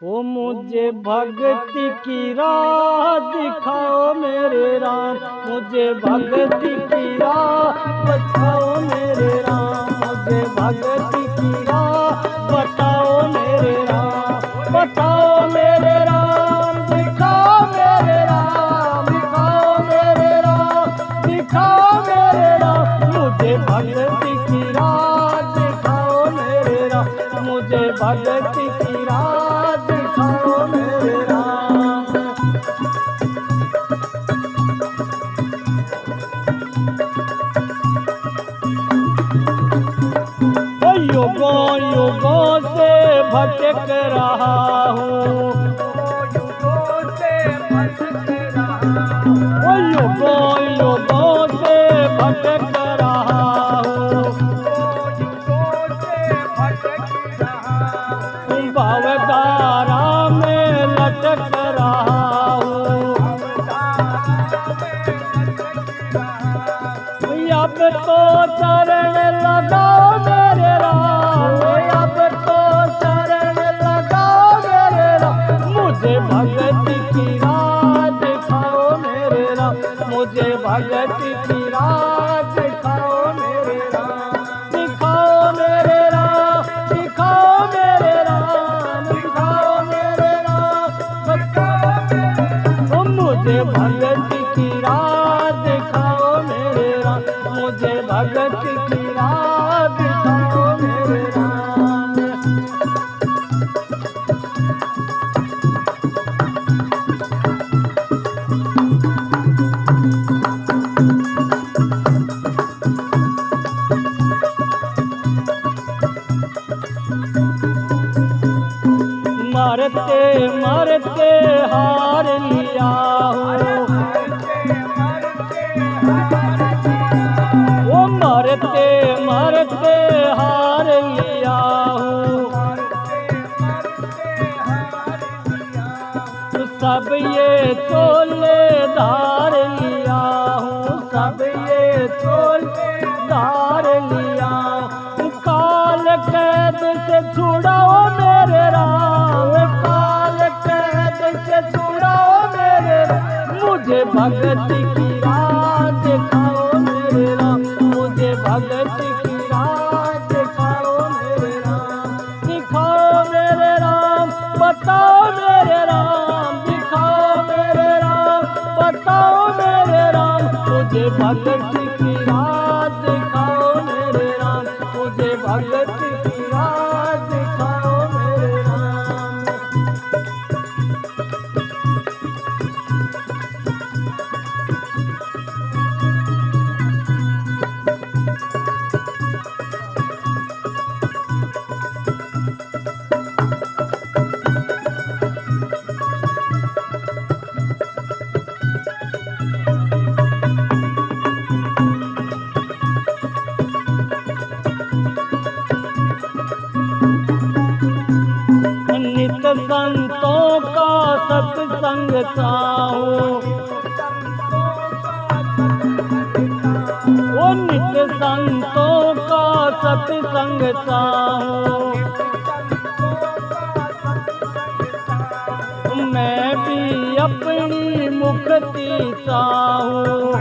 ओ मुझे भक्ति की राह दिखाओ मेरे राम, मुझे भक्ति की राह बताओ मेरे राम, मुझे भक्ति की राह बताओ मेरे राम, बताओ मेरे राम, दिखाओ मेरे राम, दिखाओ मेरे राम, दिखाओ मेरे राम, मुझे भक्ति की राह दिखाओ मेरे राम, मुझे भक्ति की राह दिखाओ मेरे राम। युगों युगों से भटक रहा हूँ, युगों युगों से भटक रहा हूँ, भवधारा में लटक रहा हूँ, अब तो चरण लगाओ मेरे राम, अब तो चरण लगाओ मेरे राम, मुझे भक्ति की राह दिखाओ मेरे राम, मुझे भक्ति की राह दिखाओ मेरे राम, दिखाओ मेरे राम, दिखाओ मेरे राम, दिखाओ मेरे राम, बताओ मुझे भक्ति की राह दिखाओ मेरे राम, मुझे भक्ति की राह दिखाओ मेरे राम। मरते मरते हार लिया हूँ, वो मरते मरते हार लिया हूँ, सब ये चोले धार लिया हूँ, सब ये चोले धार लिया हूँ, काल कैद से छुड़ाओ मेरे राम, काल कैद से छुड़ाओ मेरे राम, मुझे भक्ति की राह दिखाओ मेरे राम, मुझे भक्ति की राह दिखाओ मेरे राम, दिखाओ मेरे राम, बताओ मेरे राम, दिखाओ मेरे राम, बताओ मेरे राम, मुझे भक्ति की राह दिखाओ मेरे राम, मुझे भक्ति की राह दिखाओ मेरे राम। नित संतों का सत्संग चाहूं, वो नित संतों का सत्संग चाहूं, मैं भी अपनी मुक्ति चाहूं,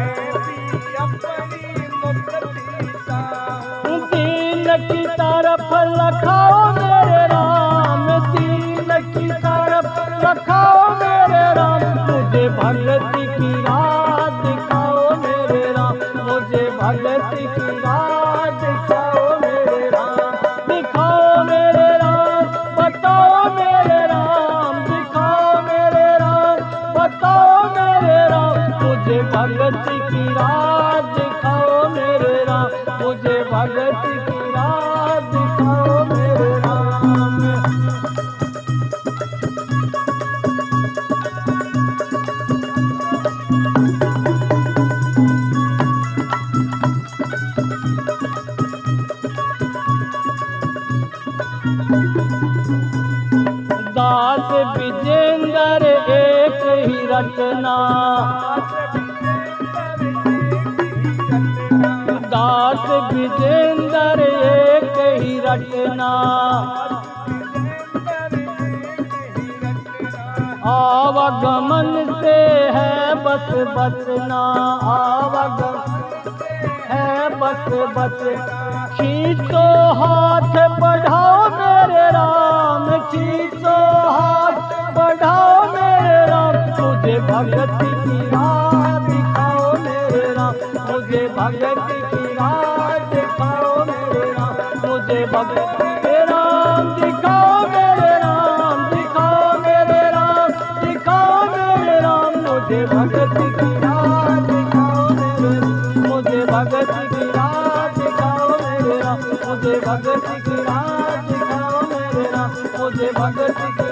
दीन की तरफ लखाओ मेरे राम, दीन की तरफ लखाओ मेरे राम, मुझे भक्ति की राह दिखाओ मेरे राम, मुझे भक्ति की राह दिखाओ मेरे राम, दिखाओ मेरे राम, बताओ मेरे राम, दिखाओ मेरे राम, बताओ मेरे राम, मुझे भक्ति की राह दिखाओ मेरे राम, मुझे भक्ति की राह दिखाओ मेरे राम। दास विजेंद्र एक ही रटना, दास विजेंद्र एक ही रटना, आवागमन से है बस बचना, आवागमन है बस बच। खींचो हाथ बढ़ाओ मेरे राम, खींचो हाथ बढ़ाओ मेरे राम, मुझे भक्ति की राह दिखाओ मेरे राम, मुझे भक्ति की राह दिखाओ मेरे राम, मुझे भक्ति के राम दिखाओ मेरे राम, दिखाओ मेरे राम, दिखाओ मेरे राम, मुझे भक्ति की राह दिखाओ मेरे राम, मुझे भक्ति की राह दिखाओ मेरे राम, मुझे भक्ति की राह दिखाओ मेरे राम, मुझे भक्ति की